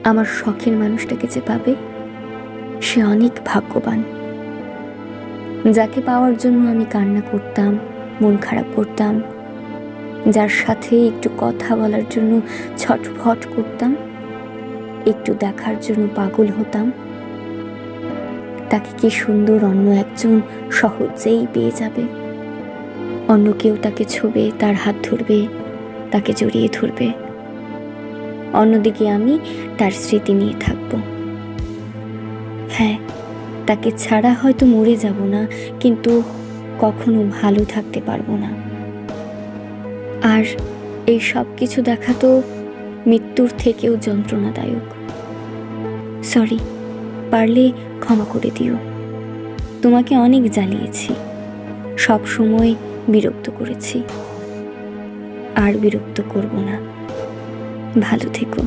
আমার শখের মানুষটাকে যে পাবে সে অনেক ভাগ্যবান। যাকে পাওয়ার জন্য আমি কান্না করতাম, মন খারাপ করতাম, যার সাথে একটু কথা বলার জন্য ছটফট করতাম, একটু দেখার জন্য পাগল হতাম, তাকে কি সুন্দর অন্য একজন সহজেই পেয়ে যাবে। অন্য কেউ তাকে ছোবে, তার হাত ধরবে, তাকে জড়িয়ে ধরবে। অন্যদিকে আমি তার স্মৃতি নিয়ে থাকব। হ্যাঁ, তাকে ছাড়া হয়তো মরে যাব না, কিন্তু কখনো ভালো থাকতে পারবো না। আর এই সব কিছু দেখা তো মৃত্যুর থেকেও যন্ত্রণাদায়ক। সরি, পারলে ক্ষমা করে দিও। তোমাকে অনেক জ্বালিয়েছি, সব সময় বিরক্ত করেছি, আর বিরক্ত করব না। ভালো থেকো।